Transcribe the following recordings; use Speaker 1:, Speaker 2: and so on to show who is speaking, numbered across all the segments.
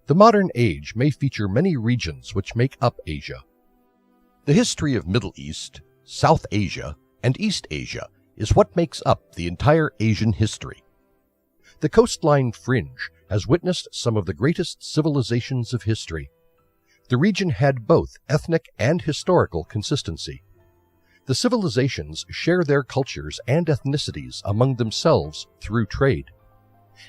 Speaker 1: The modern age may feature many regions which make up Asia. The history of Middle East, South Asia, and East Asia is what makes up the entire Asian history. The coastline fringe has witnessed some of the greatest civilizations of history. The region had both ethnic and historical consistency. The civilizations share their cultures and ethnicities among themselves through trade.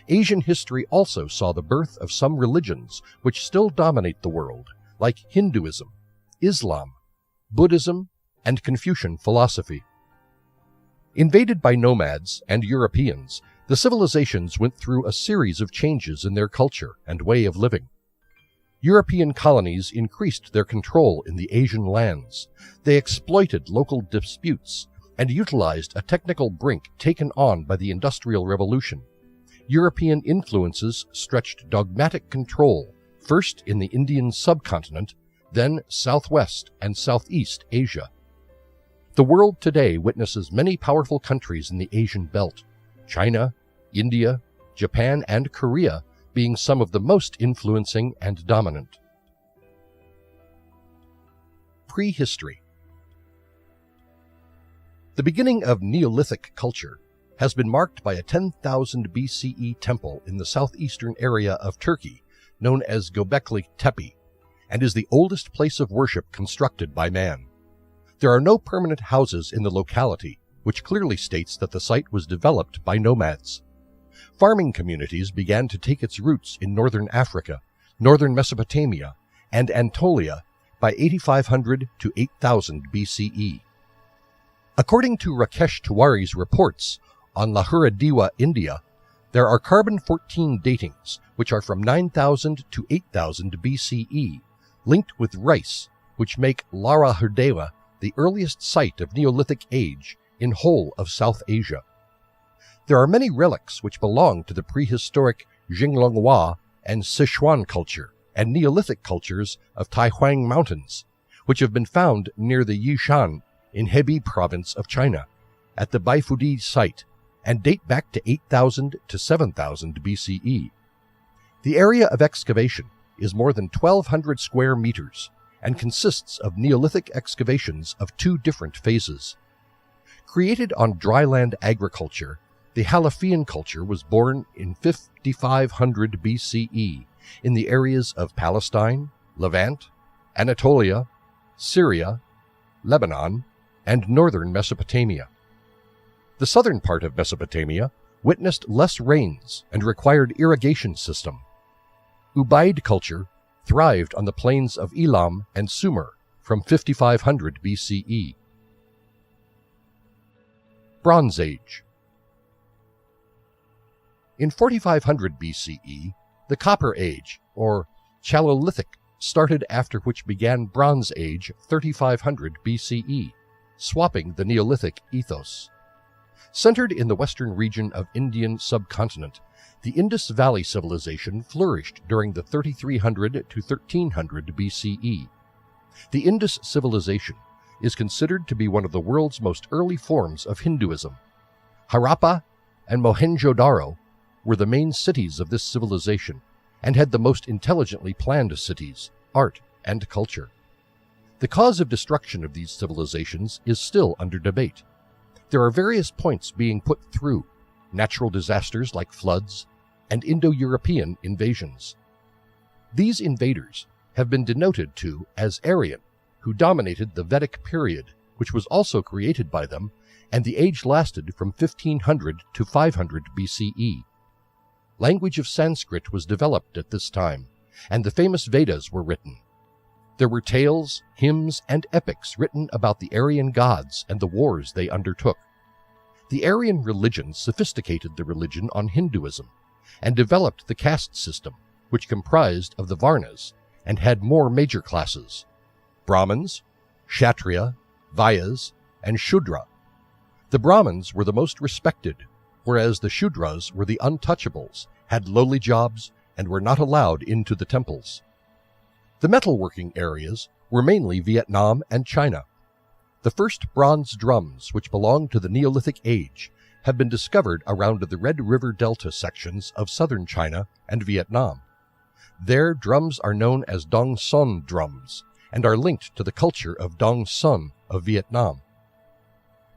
Speaker 1: Asian history also saw the birth of some religions which still dominate the world, like Hinduism, Islam, Buddhism, and Confucian philosophy. Invaded by nomads and Europeans, the civilizations went through a series of changes in their culture and way of living. European colonies increased their control in the Asian lands. They exploited local disputes and utilized a technical brink taken on by the Industrial Revolution. European influences stretched dogmatic control, first in the Indian subcontinent, then Southwest and Southeast Asia. The world today witnesses many powerful countries in the Asian belt, China, India, Japan, and Korea being some of the most influencing and dominant. Prehistory. The beginning of Neolithic culture has been marked by a 10,000 BCE temple in the southeastern area of Turkey, known as Göbekli Tepe, and is the oldest place of worship constructed by man. There are no permanent houses in the locality, which clearly states that the site was developed by nomads. Farming communities began to take its roots in northern Africa, northern Mesopotamia, and Anatolia by 8500 to 8000 BCE. According to Rakesh Tiwari's reports on Lahura Diwa, India, there are carbon-14 datings, which are from 9000 to 8000 BCE, linked with rice, which make Lara Hirdewa the earliest site of Neolithic age in whole of South Asia. There are many relics which belong to the prehistoric Jinglonghua and Sichuan culture and Neolithic cultures of Taihuang Mountains, which have been found near the Yishan in Hebei province of China, at the Baifudi site, and date back to 8000 to 7000 BCE. The area of excavation is more than 1,200 square meters and consists of Neolithic excavations of two different phases. Created on dryland agriculture, the Halafian culture was born in 5500 BCE in the areas of Palestine, Levant, Anatolia, Syria, Lebanon, and northern Mesopotamia. The southern part of Mesopotamia witnessed less rains and required irrigation system. Ubaid culture thrived on the plains of Elam and Sumer from 5500 BCE. Bronze Age. In 4500 BCE, the Copper Age, or Chalcolithic, started, after which began Bronze Age 3500 BCE, swapping the Neolithic ethos. Centered in the western region of Indian subcontinent, the Indus Valley civilization flourished during the 3300 to 1300 BCE. The Indus civilization is considered to be one of the world's most early forms of Hinduism. Harappa and Mohenjo-daro were the main cities of this civilization and had the most intelligently planned cities, art, and culture. The cause of destruction of these civilizations is still under debate. There are various points being put through: natural disasters like floods, and Indo-European invasions. These invaders have been denoted to as Aryan, who dominated the Vedic period, which was also created by them, and the age lasted from 1500 to 500 BCE. Language of Sanskrit was developed at this time, and the famous Vedas were written. There were tales, hymns, and epics written about the Aryan gods and the wars they undertook. The Aryan religion sophisticated the religion on Hinduism, and developed the caste system, which comprised of the Varnas and had more major classes: Brahmins, Kshatriya, Vyas, and Shudra. The Brahmins were the most respected, whereas the Shudras were the untouchables, had lowly jobs, and were not allowed into the temples. The metalworking areas were mainly Vietnam and China. The first bronze drums, which belonged to the Neolithic age, have been discovered around the Red River Delta sections of southern China and Vietnam. There, drums are known as Dong Son drums and are linked to the culture of Dong Son of Vietnam.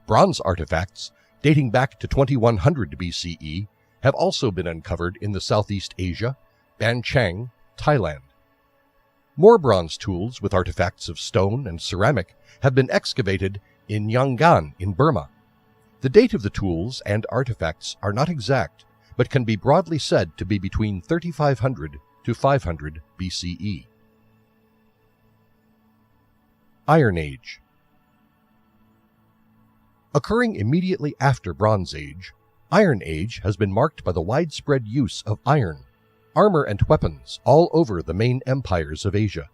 Speaker 1: Bronze artifacts dating back to 2100 BCE have also been uncovered in the Southeast Asia, Ban Chang, Thailand. More bronze tools with artifacts of stone and ceramic have been excavated in Yangon in Burma. The date of the tools and artifacts are not exact, but can be broadly said to be between 3500 to 500 BCE. Iron Age. Occurring immediately after Bronze Age, Iron Age has been marked by the widespread use of iron, armor and weapons all over the main empires of Asia.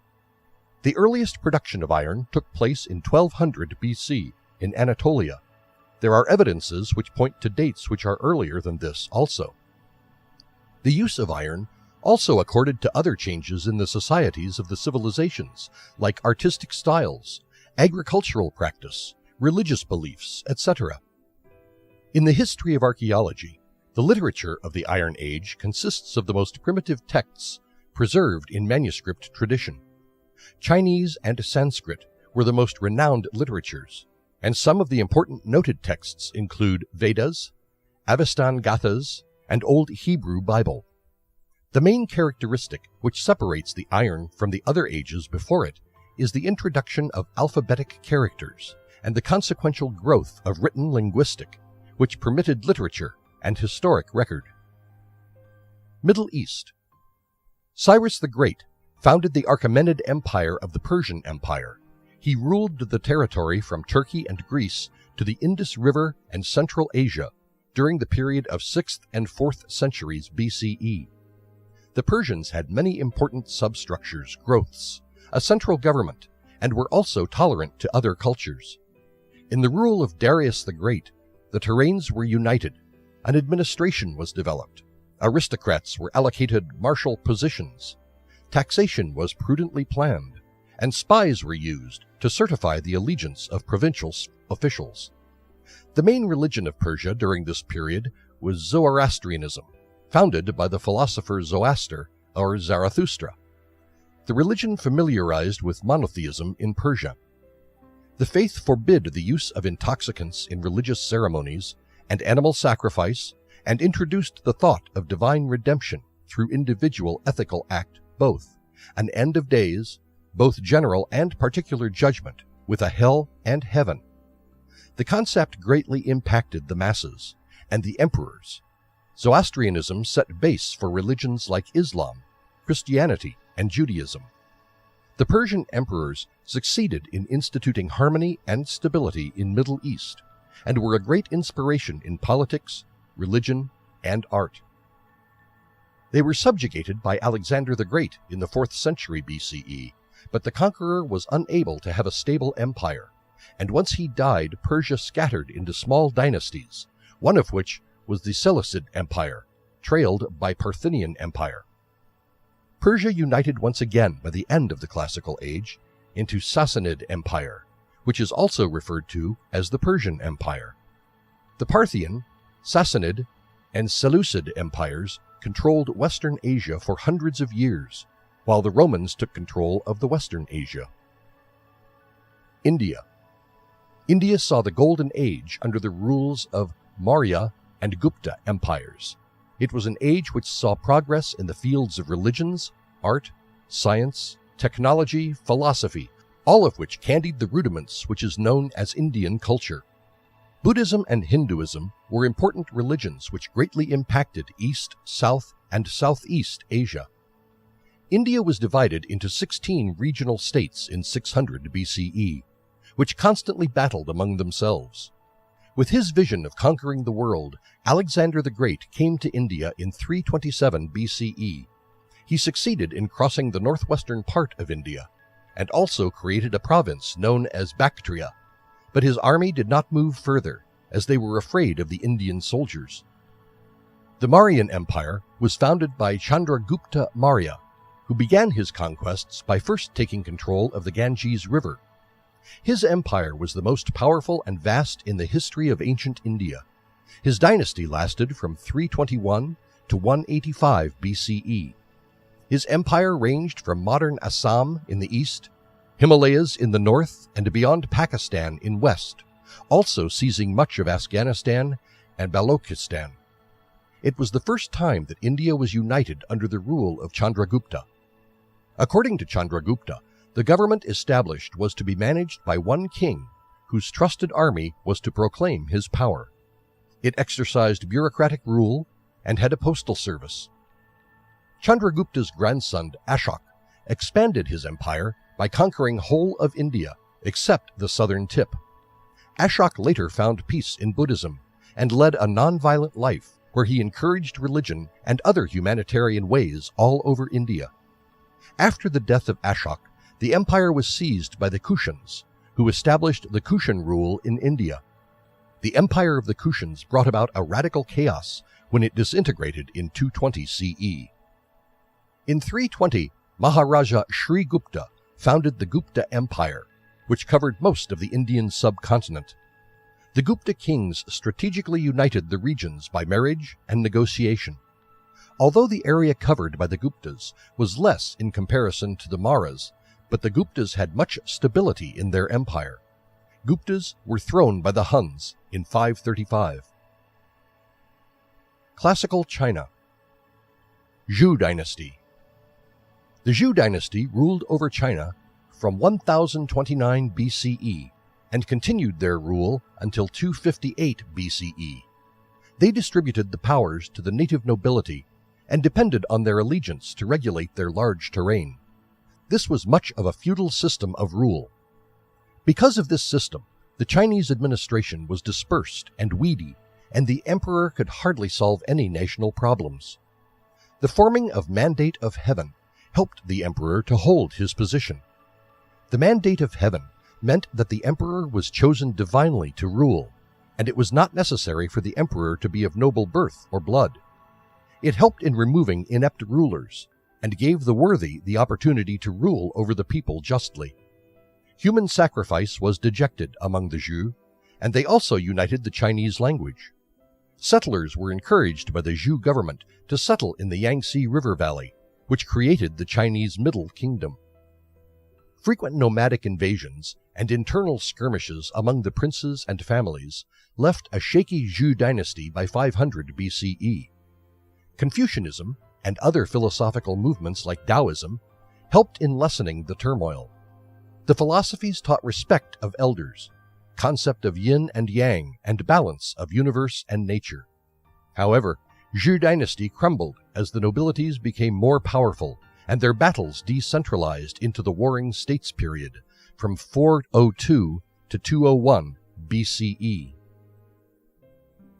Speaker 1: The earliest production of iron took place in 1200 BC in Anatolia. There are evidences which point to dates which are earlier than this also. The use of iron also accorded to other changes in the societies of the civilizations, like artistic styles, agricultural practice, religious beliefs, etc. In the history of archaeology, the literature of the Iron Age consists of the most primitive texts preserved in manuscript tradition. Chinese and Sanskrit were the most renowned literatures, and some of the important noted texts include Vedas, Avestan Gathas, and Old Hebrew Bible. The main characteristic which separates the iron from the other ages before it is the introduction of alphabetic characters and the consequential growth of written linguistic, which permitted literature and historic record. Middle East. Cyrus the Great founded the Achaemenid Empire of the Persian Empire. He ruled the territory from Turkey and Greece to the Indus River and Central Asia during the period of 6th and 4th centuries BCE. The Persians had many important substructures, growths, a central government, and were also tolerant to other cultures. In the rule of Darius the Great, the terrains were united, an administration was developed, aristocrats were allocated martial positions, taxation was prudently planned, and spies were used to certify the allegiance of provincial officials. The main religion of Persia during this period was Zoroastrianism, founded by the philosopher Zoroaster or Zarathustra. The religion familiarized with monotheism in Persia. The faith forbid the use of intoxicants in religious ceremonies and animal sacrifice, and introduced the thought of divine redemption through individual ethical act both, an end of days, both general and particular judgment, with a hell and heaven. The concept greatly impacted the masses and the emperors. Zoroastrianism set base for religions like Islam, Christianity, and Judaism. The Persian emperors succeeded in instituting harmony and stability in Middle East, and were a great inspiration in politics, religion, and art. They were subjugated by Alexander the Great in the 4th century BCE, but the conqueror was unable to have a stable empire, and once he died, Persia scattered into small dynasties, one of which was the Seleucid Empire, trailed by Parthian Empire. Persia united once again by the end of the Classical Age into Sassanid Empire, which is also referred to as the Persian Empire. The Parthian, Sassanid, and Seleucid empires controlled Western Asia for hundreds of years, while the Romans took control of the Western Asia. India. India saw the Golden Age under the rules of Maurya and Gupta empires. It was an age which saw progress in the fields of religions, art, science, technology, philosophy, all of which candied the rudiments which is known as Indian culture. Buddhism and Hinduism were important religions which greatly impacted East, South, and Southeast Asia. India was divided into 16 regional states in 600 BCE, which constantly battled among themselves. With his vision of conquering the world, Alexander the Great came to India in 327 BCE. He succeeded in crossing the northwestern part of India, and also created a province known as Bactria, but his army did not move further, as they were afraid of the Indian soldiers. The Mauryan Empire was founded by Chandragupta Maurya, who began his conquests by first taking control of the Ganges River. His empire was the most powerful and vast in the history of ancient India. His dynasty lasted from 321 to 185 BCE. His empire ranged from modern Assam in the east, Himalayas in the north, and beyond Pakistan in west, also seizing much of Afghanistan and Balochistan. It was the first time that India was united under the rule of Chandragupta. According to Chandragupta, the government established was to be managed by one king, whose trusted army was to proclaim his power. It exercised bureaucratic rule and had a postal service. Chandragupta's grandson Ashok expanded his empire by conquering whole of India except the southern tip. Ashok later found peace in Buddhism and led a non-violent life where he encouraged religion and other humanitarian ways all over India. After the death of Ashok, the empire was seized by the Kushans, who established the Kushan rule in India. The empire of the Kushans brought about a radical chaos when it disintegrated in 220 CE. In 320, Maharaja Sri Gupta founded the Gupta Empire, which covered most of the Indian subcontinent. The Gupta kings strategically united the regions by marriage and negotiation. Although the area covered by the Guptas was less in comparison to the Mauryas, but the Guptas had much stability in their empire. Guptas were thrown by the Huns in 535. Classical China. Zhou Dynasty. The Zhou Dynasty ruled over China from 1029 BCE and continued their rule until 258 BCE. They distributed the powers to the native nobility and depended on their allegiance to regulate their large terrain. This was much of a feudal system of rule. Because of this system, the Chinese administration was dispersed and weedy, and the emperor could hardly solve any national problems. The forming of Mandate of Heaven helped the emperor to hold his position. The Mandate of Heaven meant that the emperor was chosen divinely to rule, and it was not necessary for the emperor to be of noble birth or blood. It helped in removing inept rulers, and gave the worthy the opportunity to rule over the people justly. Human sacrifice was dejected among the Zhou, and they also united the Chinese language. Settlers were encouraged by the Zhou government to settle in the Yangtze River Valley, which created the Chinese Middle Kingdom. Frequent nomadic invasions and internal skirmishes among the princes and families left a shaky Zhou dynasty by 500 BCE. Confucianism and other philosophical movements like Taoism helped in lessening the turmoil. The philosophies taught respect of elders, concept of yin and yang, and balance of universe and nature. However, Zhou dynasty crumbled as the nobilities became more powerful and their battles decentralized into the Warring States period from 402 to 201 BCE.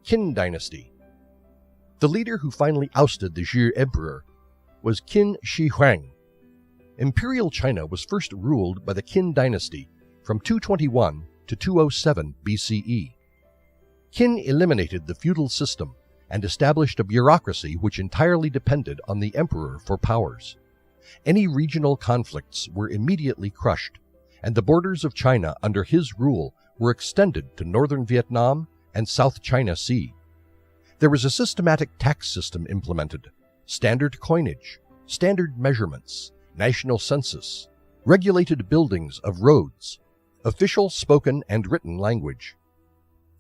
Speaker 1: Qin Dynasty. The leader who finally ousted the Zhou emperor was Qin Shi Huang. Imperial China was first ruled by the Qin Dynasty from 221 to 207 BCE. Qin eliminated the feudal system and established a bureaucracy which entirely depended on the emperor for powers. Any regional conflicts were immediately crushed, and the borders of China under his rule were extended to northern Vietnam and South China Sea. There was a systematic tax system implemented, standard coinage, standard measurements, national census, regulated buildings of roads, official spoken and written language.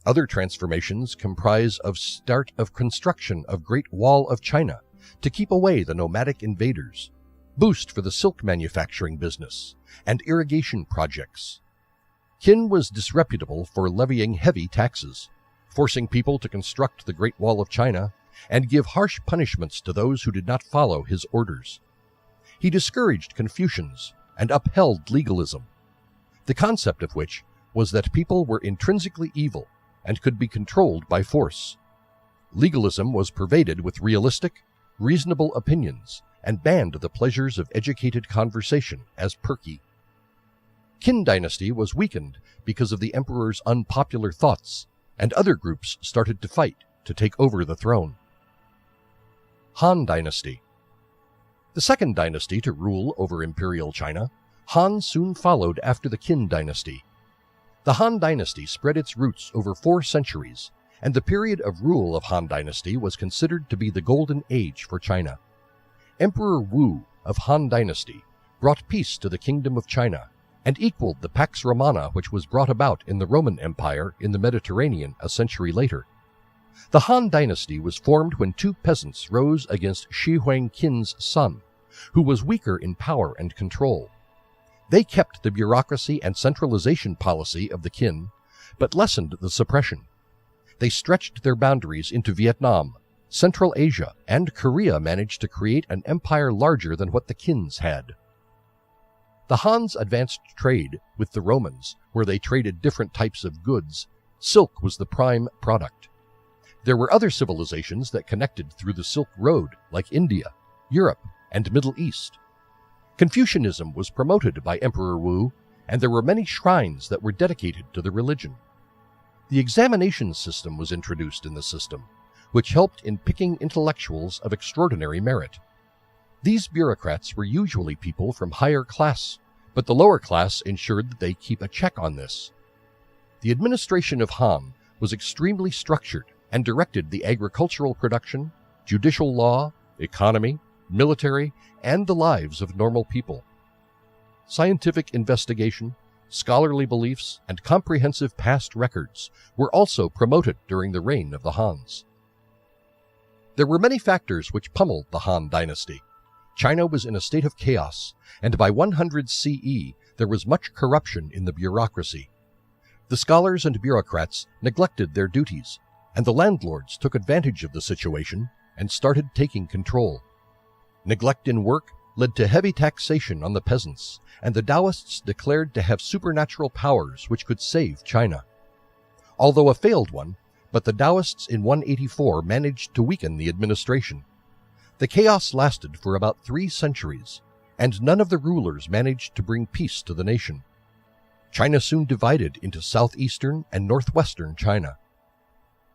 Speaker 1: Other transformations comprise of start of construction of Great Wall of China to keep away the nomadic invaders, boost for the silk manufacturing business, and irrigation projects. Qin was disreputable for levying heavy taxes, forcing people to construct the Great Wall of China, and give harsh punishments to those who did not follow his orders. He discouraged Confucians and upheld legalism, the concept of which was that people were intrinsically evil and could be controlled by force. Legalism was pervaded with realistic, reasonable opinions and banned the pleasures of educated conversation as perky. Qin Dynasty was weakened because of the emperor's unpopular thoughts, and other groups started to fight to take over the throne. Han Dynasty. The second dynasty to rule over Imperial China, Han soon followed after the Qin Dynasty. The Han Dynasty spread its roots over 4 centuries, and the period of rule of Han Dynasty was considered to be the golden age for China. Emperor Wu of Han Dynasty brought peace to the Kingdom of China and equaled the Pax Romana which was brought about in the Roman Empire in the Mediterranean a century later. The Han Dynasty was formed when two peasants rose against Shi Huang Qin's son, who was weaker in power and control. They kept the bureaucracy and centralization policy of the Qin, but lessened the suppression. They stretched their boundaries into Vietnam, Central Asia, and Korea managed to create an empire larger than what the Qins had. The Hans advanced trade with the Romans, where they traded different types of goods. Silk was the prime product. There were other civilizations that connected through the Silk Road, like India, Europe, and Middle East. Confucianism was promoted by Emperor Wu, and there were many shrines that were dedicated to the religion. The examination system was introduced in the system, which helped in picking intellectuals of extraordinary merit. These bureaucrats were usually people from higher class, but the lower class ensured that they keep a check on this. The administration of Han was extremely structured and directed the agricultural production, judicial law, economy, military, and the lives of normal people. Scientific investigation, scholarly beliefs, and comprehensive past records were also promoted during the reign of the Hans. There were many factors which pummeled the Han Dynasty. China was in a state of chaos, and by 100 CE there was much corruption in the bureaucracy. The scholars and bureaucrats neglected their duties, and the landlords took advantage of the situation and started taking control. Neglect in work led to heavy taxation on the peasants, and the Taoists declared to have supernatural powers which could save China. Although a failed one, but the Taoists in 184 managed to weaken the administration. The chaos lasted for about 3 centuries, and none of the rulers managed to bring peace to the nation. China soon divided into southeastern and northwestern China.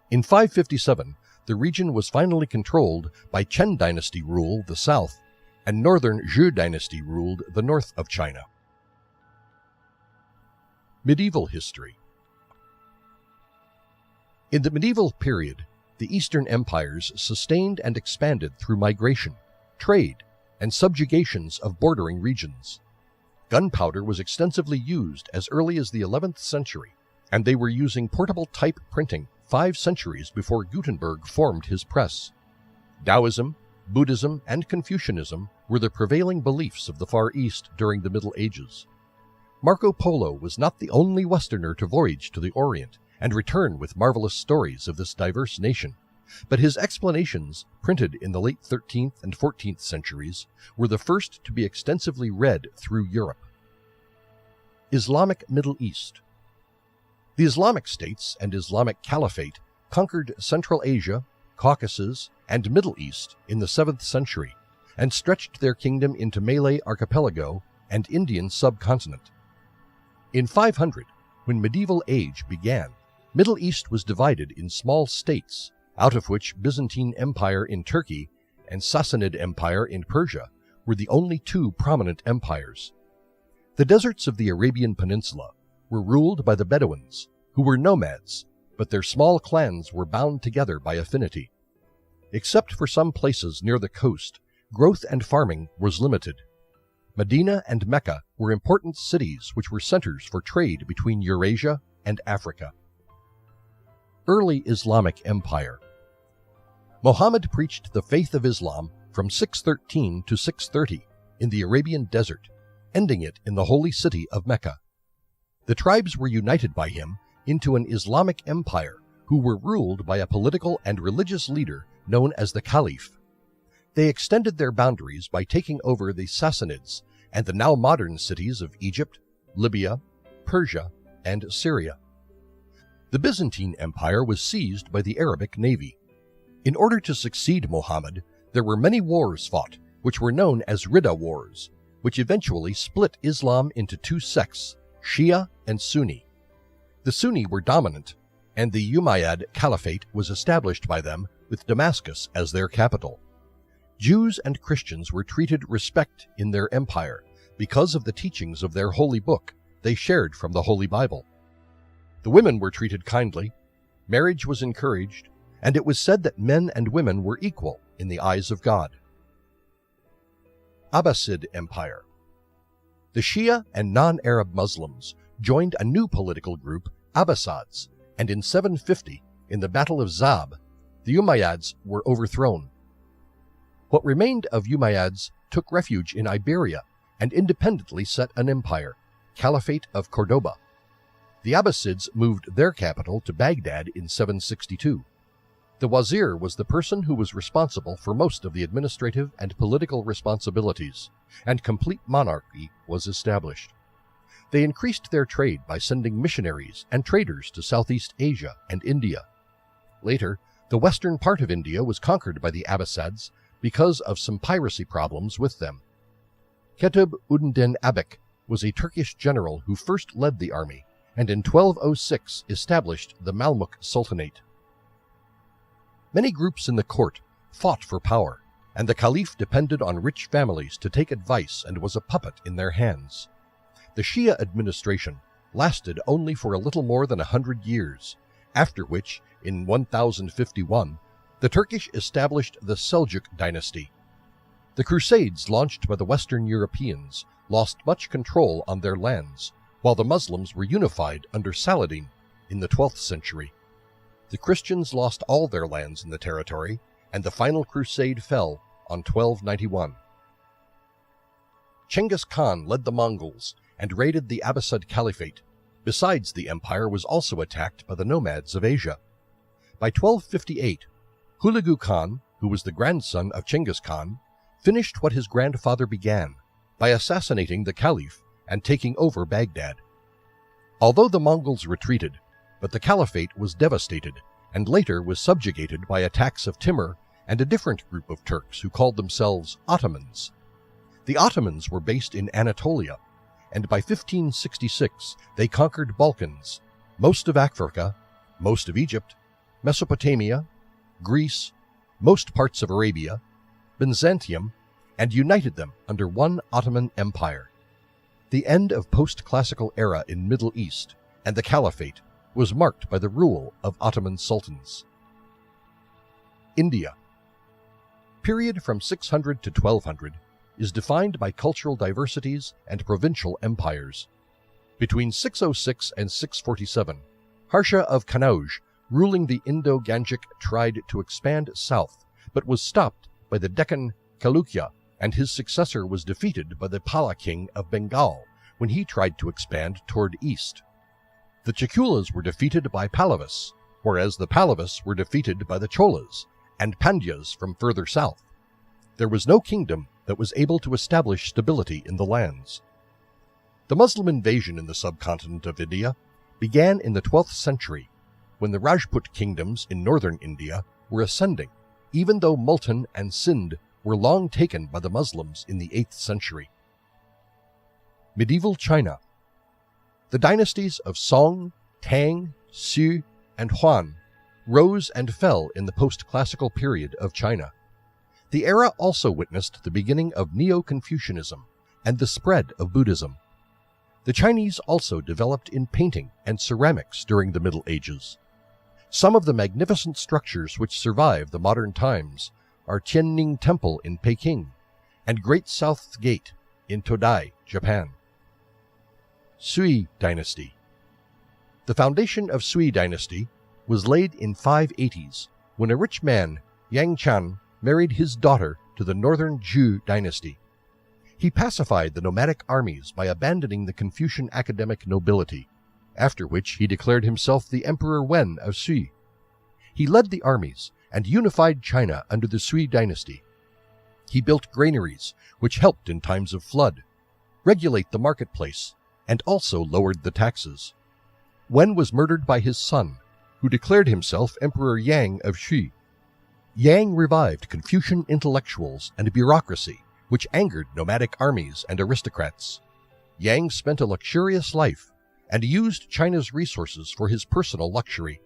Speaker 1: In 557, the region was finally controlled by Qin Dynasty rule the south, and northern Sui Dynasty ruled the north of China. Medieval history. In the medieval period, the Eastern empires sustained and expanded through migration, trade, and subjugations of bordering regions. Gunpowder was extensively used as early as the 11th century, and they were using portable type printing 5 centuries before Gutenberg formed his press. Taoism, Buddhism, and Confucianism were the prevailing beliefs of the Far East during the Middle Ages. Marco Polo was not the only Westerner to voyage to the Orient and return with marvelous stories of this diverse nation, but his explanations, printed in the late 13th and 14th centuries, were the first to be extensively read through Europe. Islamic Middle East. The Islamic states and Islamic Caliphate conquered Central Asia, Caucasus, and Middle East in the 7th century, and stretched their kingdom into Malay Archipelago and Indian subcontinent. In 500, when medieval age began, Middle East was divided in small states, out of which Byzantine Empire in Turkey and Sassanid Empire in Persia were the only 2 prominent empires. The deserts of the Arabian Peninsula were ruled by the Bedouins, who were nomads, but their small clans were bound together by affinity. Except for some places near the coast, growth and farming was limited. Medina and Mecca were important cities which were centers for trade between Eurasia and Africa. Early Islamic Empire. Muhammad preached the faith of Islam from 613 to 630 in the Arabian desert, ending it in the holy city of Mecca. The tribes were united by him into an Islamic empire who were ruled by a political and religious leader known as the Caliph. They extended their boundaries by taking over the Sassanids and the now modern cities of Egypt, Libya, Persia, and Syria. The Byzantine Empire was seized by the Arabic navy. In order to succeed Muhammad, there were many wars fought, which were known as Ridda Wars, which eventually split Islam into 2 sects, Shia and Sunni. The Sunni were dominant, and the Umayyad Caliphate was established by them with Damascus as their capital. Jews and Christians were treated respect in their empire because of the teachings of their holy book they shared from the Holy Bible. The women were treated kindly, marriage was encouraged, and it was said that men and women were equal in the eyes of God. Abbasid Empire. The Shia and non-Arab Muslims joined a new political group, Abbasids, and in 750, in the Battle of Zab, the Umayyads were overthrown. What remained of Umayyads took refuge in Iberia and independently set an empire, Caliphate of Cordoba. The Abbasids moved their capital to Baghdad in 762. The wazir was the person who was responsible for most of the administrative and political responsibilities, and complete monarchy was established. They increased their trade by sending missionaries and traders to Southeast Asia and India. Later, the western part of India was conquered by the Abbasids because of some piracy problems with them. Qutb ud-Din Aibak was a Turkish general who first led the army, and in 1206 established the Mamluk Sultanate. Many groups in the court fought for power, and the caliph depended on rich families to take advice and was a puppet in their hands. The Shia administration lasted only for a little more than 100 years, after which, in 1051, the Turkish established the Seljuk dynasty. The Crusades launched by the Western Europeans lost much control on their lands, while the Muslims were unified under Saladin in the 12th century. The Christians lost all their lands in the territory, and the final crusade fell on 1291. Genghis Khan led the Mongols and raided the Abbasid Caliphate. Besides, the empire was also attacked by the nomads of Asia. By 1258, Hulagu Khan, who was the grandson of Genghis Khan, finished what his grandfather began by assassinating the caliph and taking over Baghdad. Although the Mongols retreated, but the caliphate was devastated and later was subjugated by attacks of Timur and a different group of Turks who called themselves Ottomans. The Ottomans were based in Anatolia, and by 1566 they conquered Balkans, most of Africa, most of Egypt, Mesopotamia, Greece, most parts of Arabia, Byzantium, and united them under one Ottoman Empire. The end of post-classical era in Middle East and the Caliphate was marked by the rule of Ottoman sultans. India. Period from 600 to 1200 is defined by cultural diversities and provincial empires. Between 606 and 647, Harsha of Kannauj, ruling the Indo-Gangic, tried to expand south, but was stopped by the Deccan Chalukya, and his successor was defeated by the Pala king of Bengal when he tried to expand toward east. The Chalukyas were defeated by Pallavas, whereas the Pallavas were defeated by the Cholas and Pandyas from further south. There was no kingdom that was able to establish stability in the lands. The Muslim invasion in the subcontinent of India began in the 12th century, when the Rajput kingdoms in northern India were ascending, even though Multan and Sindh were long taken by the Muslims in the 8th century. Medieval China. The dynasties of Song, Tang, Sui, and Yuan rose and fell in the post-classical period of China. The era also witnessed the beginning of Neo-Confucianism and the spread of Buddhism. The Chinese also developed in painting and ceramics during the Middle Ages. Some of the magnificent structures which survive the modern times are Tianning Temple in Peking and Great South Gate in Todai, Japan. Sui Dynasty. The foundation of Sui Dynasty was laid in 580s when a rich man, Yang Chan, married his daughter to the northern Zhou dynasty. He pacified the nomadic armies by abandoning the Confucian academic nobility, after which he declared himself the Emperor Wen of Sui. He led the armies and unified China under the Sui Dynasty. He built granaries, which helped in times of flood, regulate the marketplace, and also lowered the taxes. Wen was murdered by his son, who declared himself Emperor Yang of Sui. Yang revived Confucian intellectuals and bureaucracy, which angered nomadic armies and aristocrats. Yang spent a luxurious life and used China's resources for his personal luxury.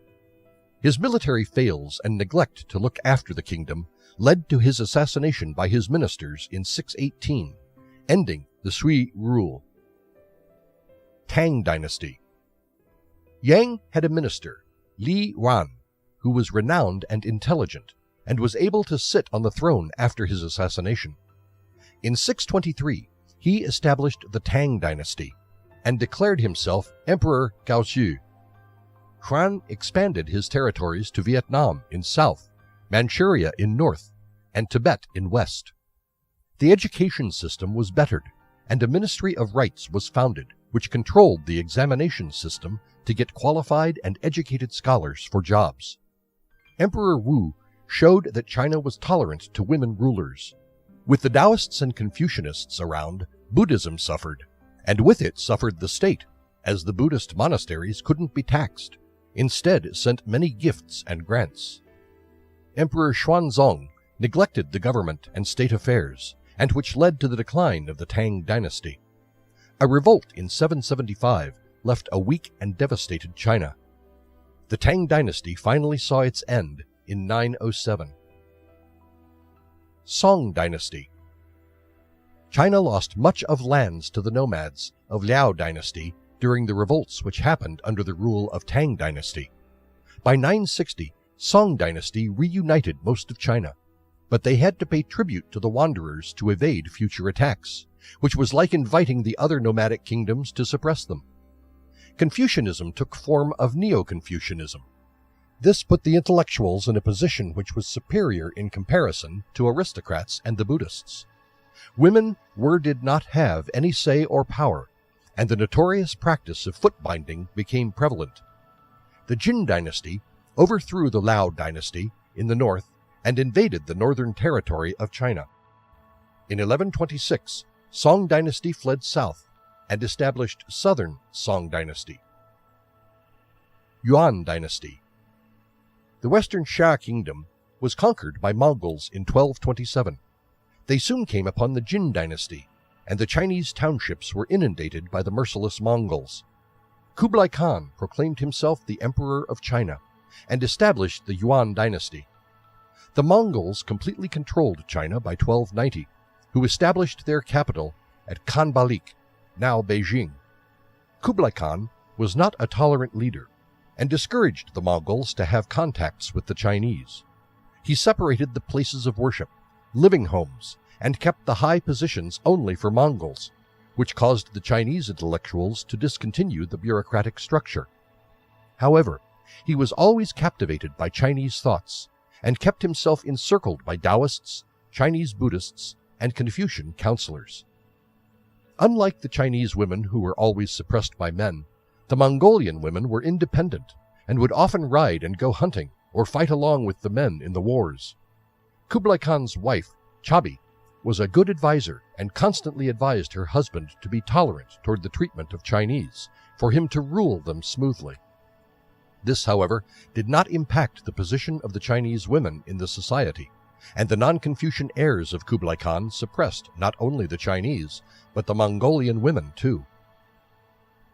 Speaker 1: His military fails and neglect to look after the kingdom led to his assassination by his ministers in 618, ending the Sui rule. Tang Dynasty. Yang had a minister, Li Yuan, who was renowned and intelligent, and was able to sit on the throne after his assassination. In 623, he established the Tang Dynasty and declared himself Emperor Gaozu. Yuan expanded his territories to Vietnam in south, Manchuria in north, and Tibet in west. The education system was bettered, and a Ministry of Rights was founded, which controlled the examination system to get qualified and educated scholars for jobs. Emperor Wu showed that China was tolerant to women rulers. With the Taoists and Confucianists around, Buddhism suffered, and with it suffered the state, as the Buddhist monasteries couldn't be taxed, instead sent many gifts and grants. Emperor Xuanzong neglected the government and state affairs, and which led to the decline of the Tang Dynasty. A revolt in 775 left a weak and devastated China. The Tang Dynasty finally saw its end in 907. Song Dynasty. China lost much of lands to the nomads of Liao Dynasty during the revolts which happened under the rule of Tang Dynasty. By 960, Song Dynasty reunited most of China, but they had to pay tribute to the wanderers to evade future attacks, which was like inviting the other nomadic kingdoms to suppress them. Confucianism took form of Neo-Confucianism. This put the intellectuals in a position which was superior in comparison to aristocrats and the Buddhists. Women did not have any say or power, and the notorious practice of foot-binding became prevalent. The Qin Dynasty overthrew the Liao Dynasty in the north and invaded the northern territory of China. In 1126, Song Dynasty fled south and established southern Song Dynasty. Yuan Dynasty. The western Xia kingdom was conquered by Mongols in 1227. They soon came upon the Qin Dynasty, and the Chinese townships were inundated by the merciless Mongols. Kublai Khan proclaimed himself the Emperor of China and established the Yuan Dynasty. The Mongols completely controlled China by 1290, who established their capital at Khanbalik, now Beijing. Kublai Khan was not a tolerant leader and discouraged the Mongols to have contacts with the Chinese. He separated the places of worship, living homes, and kept the high positions only for Mongols, which caused the Chinese intellectuals to discontinue the bureaucratic structure. However, he was always captivated by Chinese thoughts and kept himself encircled by Taoists, Chinese Buddhists, and Confucian counselors. Unlike the Chinese women who were always suppressed by men, the Mongolian women were independent and would often ride and go hunting or fight along with the men in the wars. Kublai Khan's wife, Chabi, was a good advisor and constantly advised her husband to be tolerant toward the treatment of Chinese, for him to rule them smoothly. This, however, did not impact the position of the Chinese women in the society, and the non-Confucian heirs of Kublai Khan suppressed not only the Chinese, but the Mongolian women too.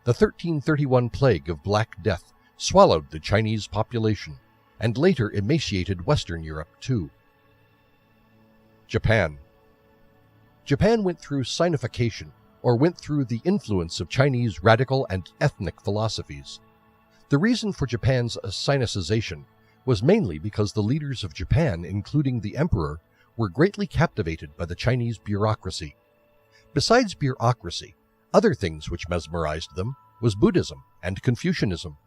Speaker 1: The 1331 plague of Black Death swallowed the Chinese population, and later emaciated Western Europe too. Japan. Japan went through Sinification, or went through the influence of Chinese radical and ethnic philosophies. The reason for Japan's Sinicization was mainly because the leaders of Japan, including the emperor, were greatly captivated by the Chinese bureaucracy. Besides bureaucracy, other things which mesmerized them was Buddhism and Confucianism.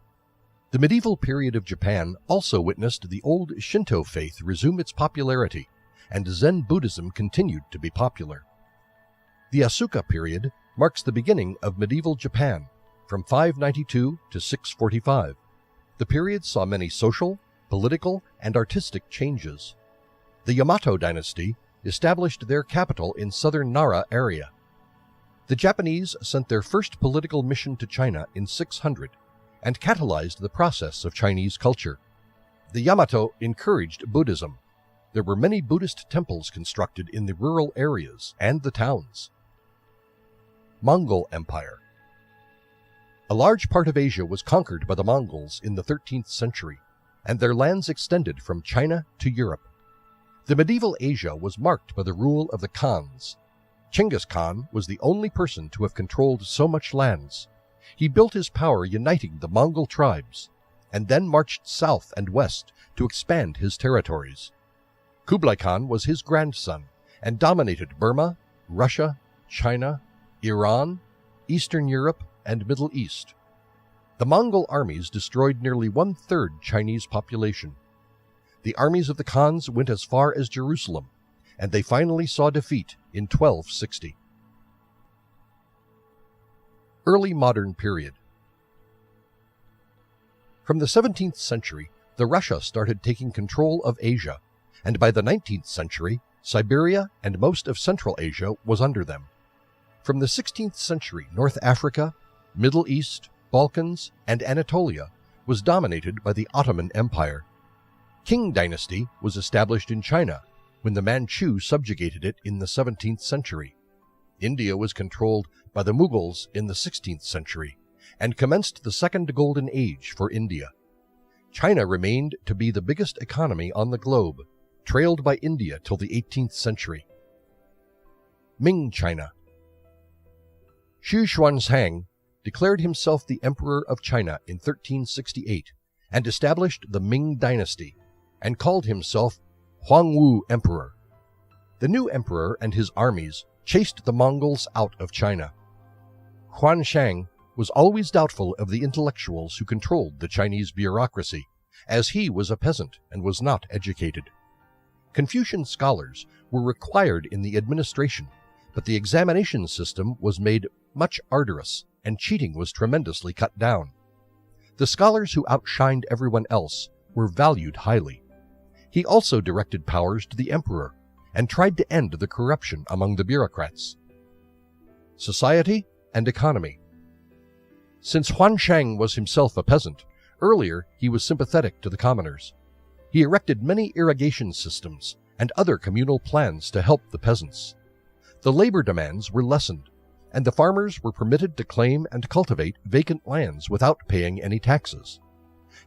Speaker 1: The medieval period of Japan also witnessed the old Shinto faith resume its popularity, and Zen Buddhism continued to be popular. The Asuka period marks the beginning of medieval Japan, from 592 to 645. The period saw many social, political, and artistic changes. The Yamato dynasty established their capital in southern Nara area. The Japanese sent their first political mission to China in 600 and catalyzed the process of Chinese culture. The Yamato encouraged Buddhism. There were many Buddhist temples constructed in the rural areas and the towns. Mongol Empire. A large part of Asia was conquered by the Mongols in the 13th century, and their lands extended from China to Europe. The medieval Asia was marked by the rule of the Khans. Genghis Khan was the only person to have controlled so much lands. He built his power uniting the Mongol tribes, and then marched south and west to expand his territories. Kublai Khan was his grandson, and dominated Burma, Russia, China, Iran, Eastern Europe, and Middle East. The Mongol armies destroyed nearly one-third Chinese population. The armies of the Khans went as far as Jerusalem, and they finally saw defeat in 1260. Early Modern Period. From the 17th century, the Russia started taking control of Asia, and by the 19th century, Siberia and most of Central Asia was under them. From the 16th century, North Africa, Middle East, Balkans, and Anatolia was dominated by the Ottoman Empire. Qing Dynasty was established in China when the Manchu subjugated it in the 17th century. India was controlled by the Mughals in the 16th century and commenced the Second Golden Age for India. China remained to be the biggest economy on the globe, trailed by India till the 18th century. Ming China. Xu Xuanzang declared himself the Emperor of China in 1368 and established the Ming Dynasty and called himself Huangwu Emperor. The new emperor and his armies chased the Mongols out of China. Huanzang was always doubtful of the intellectuals who controlled the Chinese bureaucracy, as he was a peasant and was not educated. Confucian scholars were required in the administration, but the examination system was made much arduous, and cheating was tremendously cut down. The scholars who outshined everyone else were valued highly. He also directed powers to the emperor and tried to end the corruption among the bureaucrats. Society and economy. Since Huanzang was himself a peasant, earlier he was sympathetic to the commoners. He erected many irrigation systems and other communal plans to help the peasants. The labor demands were lessened, and the farmers were permitted to claim and cultivate vacant lands without paying any taxes.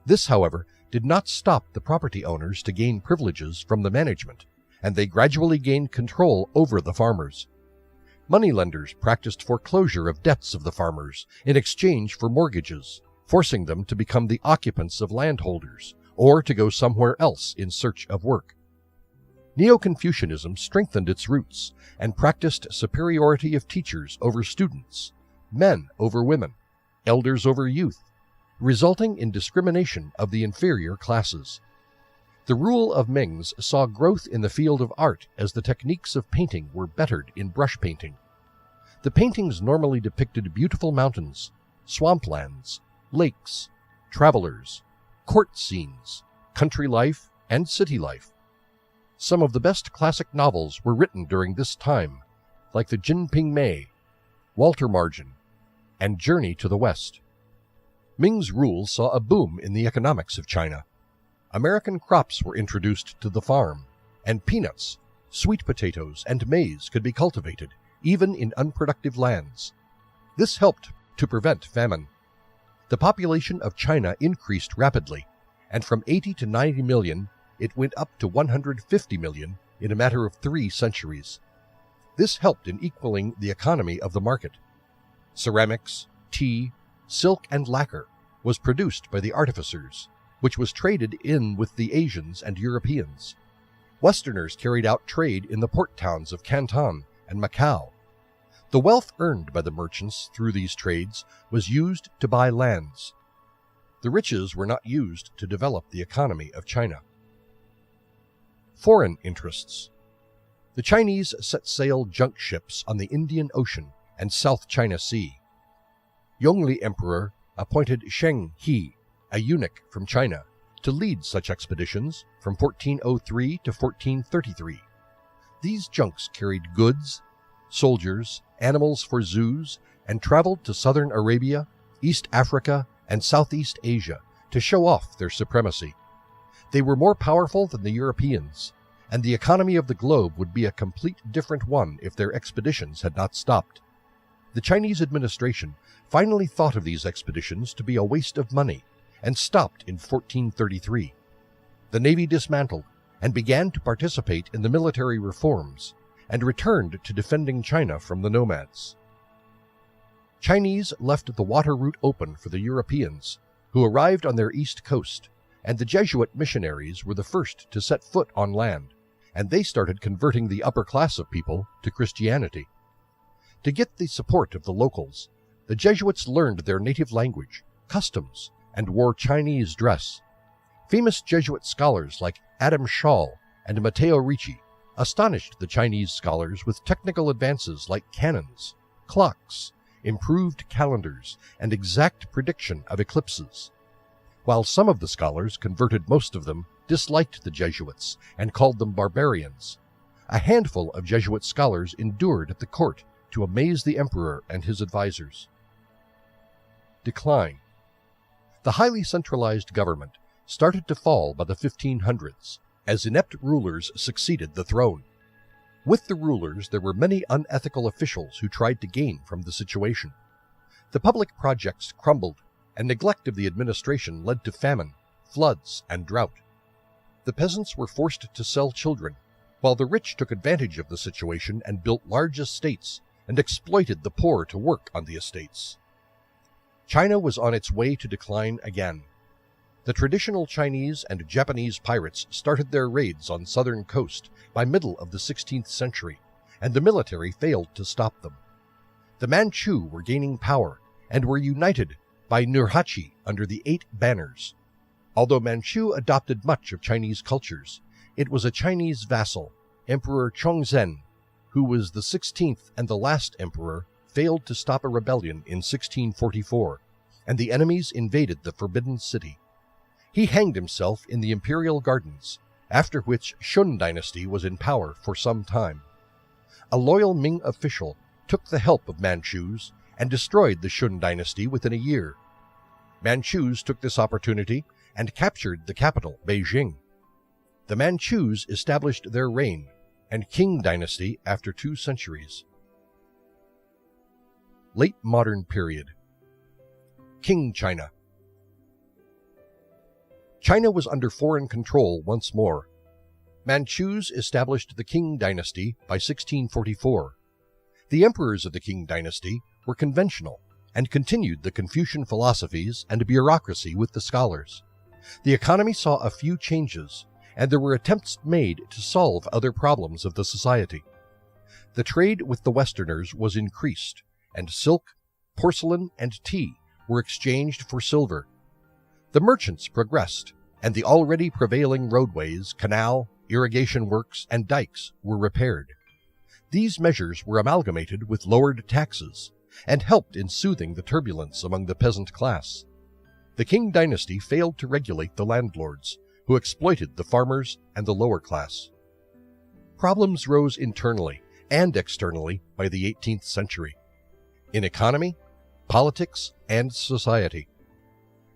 Speaker 1: This, however, did not stop the property owners to gain privileges from the management, and they gradually gained control over the farmers. Moneylenders practiced foreclosure of debts of the farmers in exchange for mortgages, forcing them to become the occupants of landholders or to go somewhere else in search of work. Neo-Confucianism strengthened its roots and practiced superiority of teachers over students, men over women, elders over youth, resulting in discrimination of the inferior classes. The rule of Mings saw growth in the field of art as the techniques of painting were bettered in brush painting. The paintings normally depicted beautiful mountains, swamplands, lakes, travelers, court scenes, country life, and city life. Some of the best classic novels were written during this time, like the Jinping Mei, Walter Margin, and Journey to the West. Ming's rule saw a boom in the economics of China. American crops were introduced to the farm, and peanuts, sweet potatoes, and maize could be cultivated, even in unproductive lands. This helped to prevent famine. The population of China increased rapidly, and from 80 to 90 million, it went up to 150 million in a matter of 3 centuries. This helped in equaling the economy of the market. Ceramics, tea, silk, and lacquer was produced by the artificers, which was traded in with the Asians and Europeans. Westerners carried out trade in the port towns of Canton and Macau. The wealth earned by the merchants through these trades was used to buy lands. The riches were not used to develop the economy of China. Foreign interests. The Chinese set sail junk ships on the Indian Ocean and South China Sea. Yongli Emperor appointed Sheng He, a eunuch from China, to lead such expeditions from 1403 to 1433. These junks carried goods, soldiers, animals for zoos, and traveled to southern Arabia, East Africa, and Southeast Asia to show off their supremacy. They were more powerful than the Europeans, and the economy of the globe would be a complete different one if their expeditions had not stopped. The Chinese administration finally thought of these expeditions to be a waste of money and stopped in 1433. The navy dismantled and began to participate in the military reforms and returned to defending China from the nomads. Chinese left the water route open for the Europeans, who arrived on their east coast, and the Jesuit missionaries were the first to set foot on land, and they started converting the upper class of people to Christianity. To get the support of the locals, the Jesuits learned their native language, customs, and wore Chinese dress. Famous Jesuit scholars like Adam Schall and Matteo Ricci astonished the Chinese scholars with technical advances like cannons, clocks, improved calendars, and exact prediction of eclipses. While some of the scholars, converted most of them, disliked the Jesuits and called them barbarians, a handful of Jesuit scholars endured at the court to amaze the emperor and his advisors. Decline. The highly centralized government started to fall by the 1500s as inept rulers succeeded the throne. With the rulers, there were many unethical officials who tried to gain from the situation. The public projects crumbled, and neglect of the administration led to famine, floods, and drought. The peasants were forced to sell children, while the rich took advantage of the situation and built large estates and exploited the poor to work on the estates. China was on its way to decline again. The traditional Chinese and Japanese pirates started their raids on southern coast by middle of the 16th century, and the military failed to stop them. The Manchu were gaining power and were united by Nurhaci under the 8 Banners. Although Manchu adopted much of Chinese cultures, it was a Chinese vassal, Emperor Chongzhen, who was the 16th and the last emperor, failed to stop a rebellion in 1644, and the enemies invaded the Forbidden City. He hanged himself in the imperial gardens, after which Yuan Dynasty was in power for some time. A loyal Ming official took the help of Manchus and destroyed the Yuan Dynasty within a year. Manchus took this opportunity and captured the capital, Beijing. The Manchus established their reign, and Qing Dynasty after 2 centuries. Late Modern Period. Qing China. China was under foreign control once more. Manchus established the Qing Dynasty by 1644. The emperors of the Qing Dynasty were conventional and continued the Confucian philosophies and bureaucracy with the scholars. The economy saw a few changes, and there were attempts made to solve other problems of the society. The trade with the Westerners was increased, and silk, porcelain, and tea were exchanged for silver. The merchants progressed, and the already prevailing roadways, canal, irrigation works, and dikes were repaired. These measures were amalgamated with lowered taxes, and helped in soothing the turbulence among the peasant class. The Qing Dynasty failed to regulate the landlords, who exploited the farmers and the lower class. Problems rose internally and externally by the 18th century, in economy, politics, and society.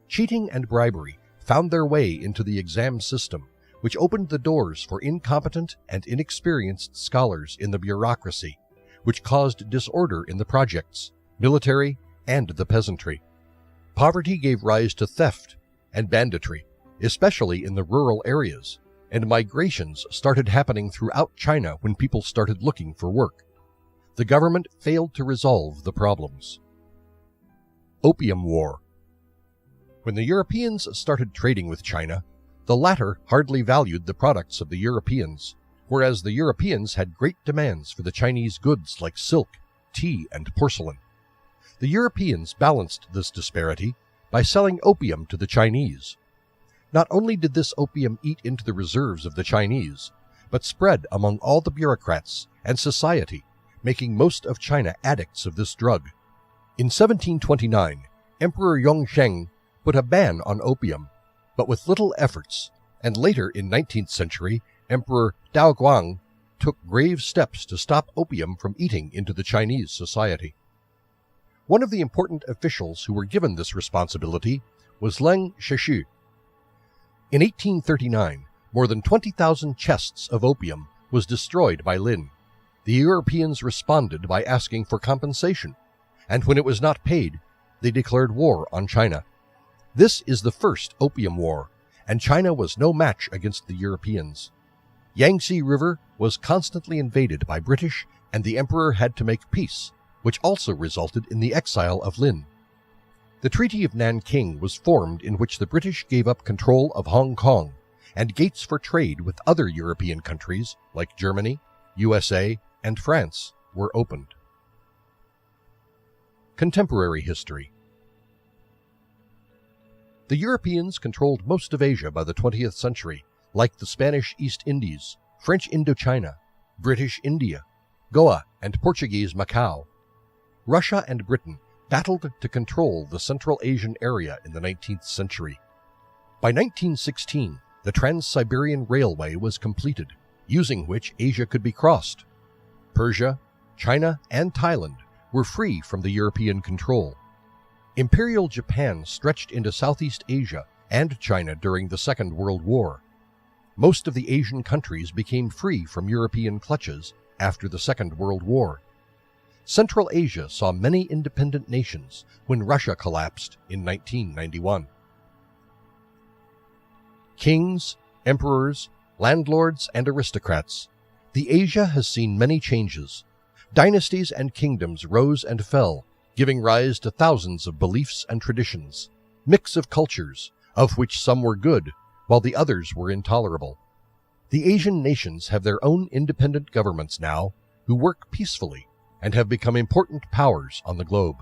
Speaker 1: Cheating and bribery found their way into the exam system, which opened the doors for incompetent and inexperienced scholars in the bureaucracy, which caused disorder in the projects, military, and the peasantry. Poverty gave rise to theft and banditry, especially in the rural areas, and migrations started happening throughout China when people started looking for work. The government failed to resolve the problems. Opium War. When the Europeans started trading with China, the latter hardly valued the products of the Europeans, whereas the Europeans had great demands for the Chinese goods like silk, tea, and porcelain. The Europeans balanced this disparity by selling opium to the Chinese. Not only did this opium eat into the reserves of the Chinese, but spread among all the bureaucrats and society, making most of China addicts of this drug. In 1729, Emperor Yongzheng put a ban on opium, but with little efforts, and later in 19th century, Emperor Daoguang took grave steps to stop opium from eating into the Chinese society. One of the important officials who were given this responsibility was Leng Sheshu. In 1839, more than 20,000 chests of opium was destroyed by Lin. The Europeans responded by asking for compensation, and when it was not paid, they declared war on China. This is the first Opium War, and China was no match against the Europeans. Yangtze River was constantly invaded by British, and the emperor had to make peace, which also resulted in the exile of Lin. The Treaty of Nanking was formed, in which the British gave up control of Hong Kong and gates for trade with other European countries like Germany, USA, and France were opened. Contemporary history. The Europeans controlled most of Asia by the 20th century, like the Spanish East Indies, French Indochina, British India, Goa, and Portuguese Macau. Russia and Britain battled to control the Central Asian area in the 19th century. By 1916, the Trans-Siberian Railway was completed, using which Asia could be crossed. Persia, China, and Thailand were free from the European control. Imperial Japan stretched into Southeast Asia and China during the Second World War. Most of the Asian countries became free from European clutches after the Second World War. Central Asia saw many independent nations when Russia collapsed in 1991. Kings, emperors, landlords, and aristocrats. The Asia has seen many changes. Dynasties and kingdoms rose and fell, giving rise to thousands of beliefs and traditions, mix of cultures, of which some were good, while the others were intolerable. The Asian nations have their own independent governments now, who work peacefully and have become important powers on the globe.